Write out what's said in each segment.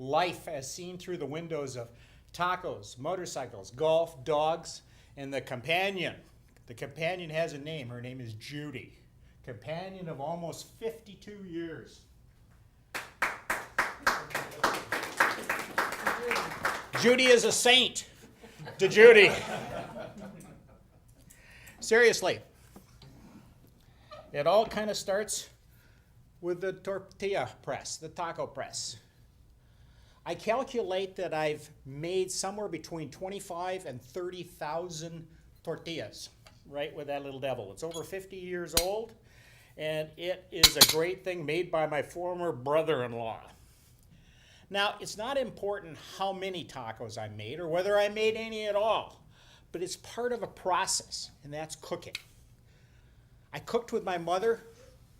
life as seen through the windows of tacos, motorcycles, golf, dogs, and the companion. The companion has a name. Her name is Judy. Companion of almost 52 years. Judy is a saint. To Judy. Seriously. It all kind of starts with the tortilla press, the taco press. I calculate that I've made somewhere between 25 and 30,000 tortillas, right, with that little devil. It's over 50 years old, and it is a great thing made by my former brother-in-law. Now, it's not important how many tacos I made or whether I made any at all, but it's part of a process, and that's cooking. I cooked with my mother.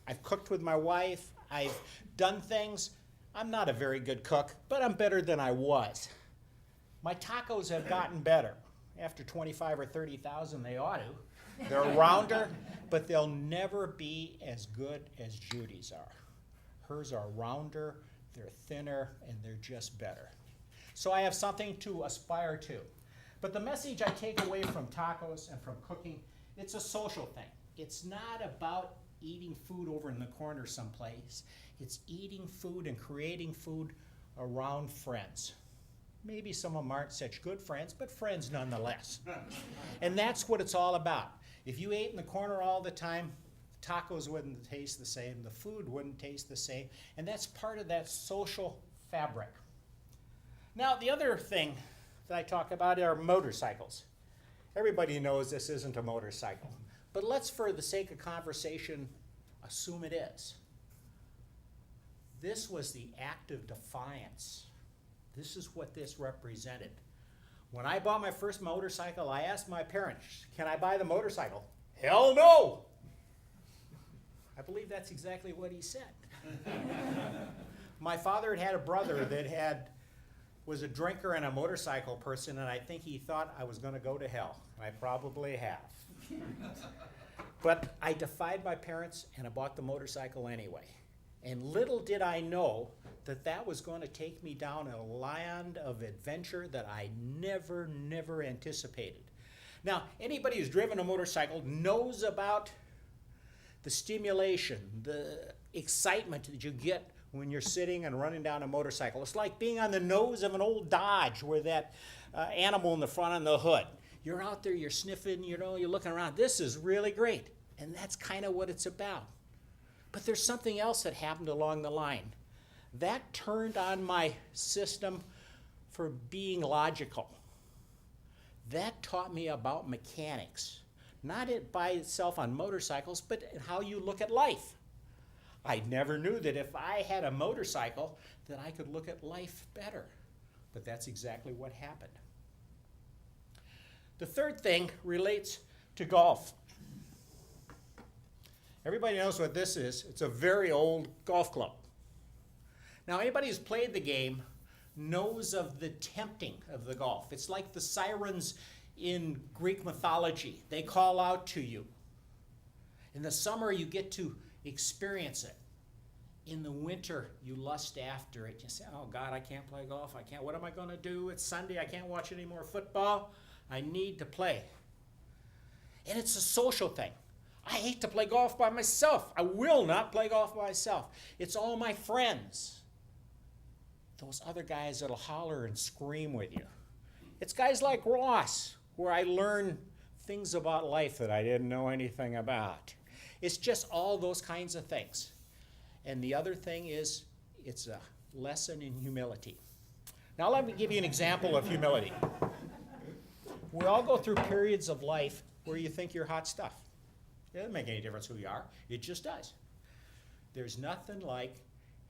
I've cooked with my wife. I've done things. I'm not a very good cook, but I'm better than I was. My tacos have gotten better. After 25 or 30,000, they ought to. They're rounder, but they'll never be as good as Judy's are. Hers are rounder, they're thinner, and they're just better. So I have something to aspire to. But the message I take away from tacos and from cooking, it's a social thing. It's not about eating food over in the corner someplace. It's eating food and creating food around friends. Maybe some of them aren't such good friends, but friends nonetheless. And that's what it's all about. If you ate in the corner all the time, tacos wouldn't taste the same, the food wouldn't taste the same, and that's part of that social fabric. Now, the other thing that I talk about are motorcycles. Everybody knows this isn't a motorcycle, but let's, for the sake of conversation, assume it is. This was the act of defiance. This is what this represented. When I bought my first motorcycle, I asked my parents, can I buy the motorcycle? Hell no! I believe that's exactly what he said. My father had a brother that was a drinker and a motorcycle person, and I think he thought I was going to go to hell. And I probably have. But I defied my parents, and I bought the motorcycle anyway. And little did I know that that was going to take me down a land of adventure that I never anticipated. Now, anybody who's driven a motorcycle knows about the stimulation, the excitement that you get when you're sitting and running down a motorcycle. It's like being on the nose of an old Dodge with that animal in the front on the hood. You're out there, you're sniffing, you're looking around. This is really great. And that's kind of what it's about. But there's something else that happened along the line. That turned on my system for being logical. That taught me about mechanics. Not it by itself on motorcycles, but how you look at life. I never knew that if I had a motorcycle that I could look at life better. But that's exactly what happened. The third thing relates to golf. Everybody knows what this is. It's a very old golf club. Now, anybody who's played the game knows of the tempting of the golf. It's like the sirens in Greek mythology. They call out to you. In the summer, you get to experience it. In the winter, you lust after it. You say, oh, God, I can't play golf. I can't. What am I going to do? It's Sunday. I can't watch any more football. I need to play. And it's a social thing. I hate to play golf by myself. I will not play golf by myself. It's all my friends. Those other guys that'll holler and scream with you. It's guys like Ross, where I learn things about life that I didn't know anything about. It's just all those kinds of things. And the other thing is, it's a lesson in humility. Now let me give you an example of humility. We all go through periods of life where you think you're hot stuff. It doesn't make any difference who you are. It just does. There's nothing like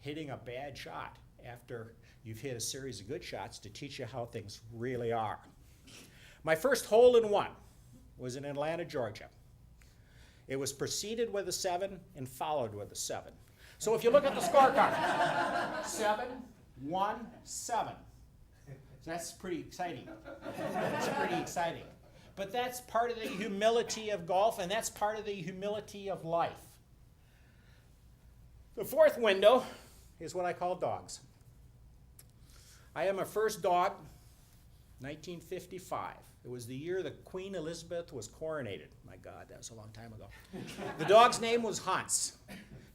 hitting a bad shot after you've hit a series of good shots to teach you how things really are. My first hole-in-one was in Atlanta, Georgia. It was preceded with a 7 and followed with a 7. So if you look at the scorecard, 7, 1, 7. That's pretty exciting. That's pretty exciting. But that's part of the humility of golf, and that's part of the humility of life. The fourth window is what I call dogs. I had my first dog, 1955. It was the year that Queen Elizabeth was coronated. My God, that was a long time ago. The dog's name was Hans.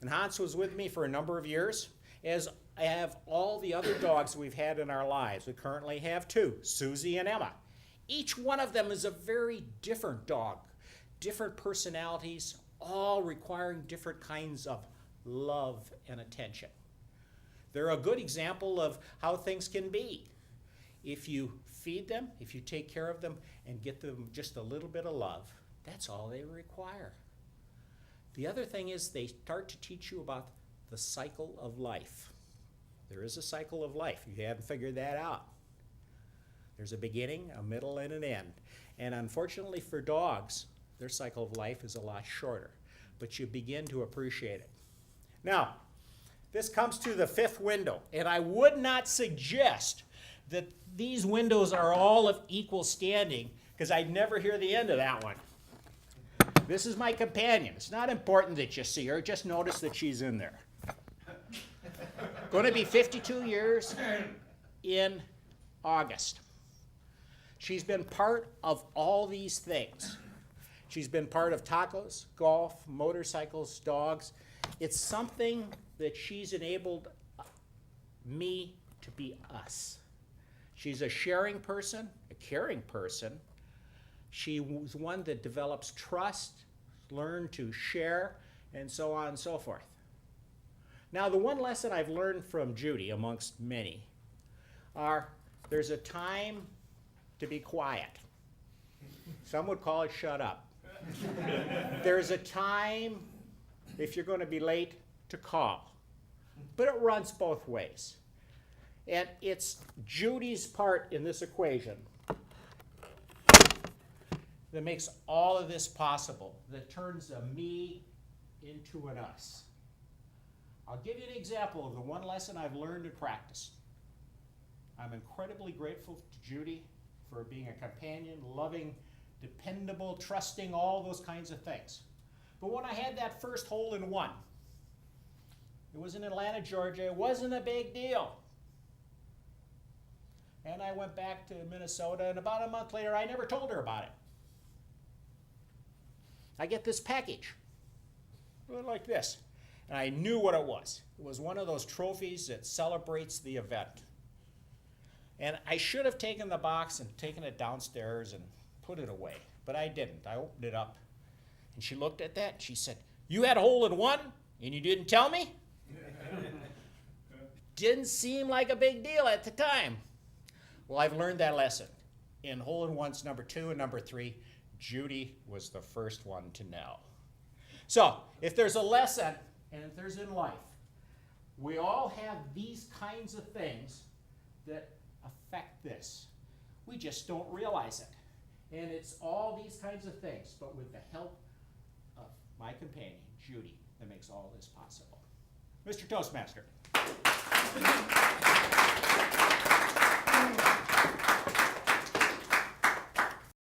And Hans was with me for a number of years, as I have all the other dogs we've had in our lives. We currently have 2, Susie and Emma. Each one of them is a very different dog, different personalities, all requiring different kinds of love and attention. They're a good example of how things can be. If you feed them, if you take care of them, and get them just a little bit of love, that's all they require. The other thing is they start to teach you about the cycle of life. There is a cycle of life. You haven't figured that out. There's a beginning, a middle, and an end. And unfortunately for dogs, their cycle of life is a lot shorter. But you begin to appreciate it. Now, this comes to the 5th window. And I would not suggest that these windows are all of equal standing, because I'd never hear the end of that one. This is my companion. It's not important that you see her. Just notice that she's in there. Going to be 52 years in August. She's been part of all these things. She's been part of tacos, golf, motorcycles, dogs. It's something that she's enabled me to be us. She's a sharing person, a caring person. She was one that develops trust, learned to share, and so on and so forth. Now, the one lesson I've learned from Judy, amongst many, are there's a time to be quiet. Some would call it shut up. There's a time, if you're going to be late, to call. But it runs both ways. And it's Judy's part in this equation that makes all of this possible, that turns a me into an us. I'll give you an example of the one lesson I've learned and practiced. I'm incredibly grateful to Judy for being a companion, loving, dependable, trusting, all those kinds of things. But when I had that first hole-in-one, it was in Atlanta, Georgia. It wasn't a big deal. And I went back to Minnesota, and about a month later, I never told her about it. I get this package, like this, and I knew what it was. It was one of those trophies that celebrates the event. And I should have taken the box and taken it downstairs and put it away, but I didn't. I opened it up, and she looked at that, and she said, "You had a hole-in-one, and you didn't tell me?" Didn't seem like a big deal at the time. Well, I've learned that lesson. In hole-in-ones number 2 and number 3, Judy was the first one to know. So, if there's a lesson, and if there's in life, we all have these kinds of things that affect this. We just don't realize it. And it's all these kinds of things, but with the help of my companion, Judy, that makes all this possible. Mr. Toastmaster.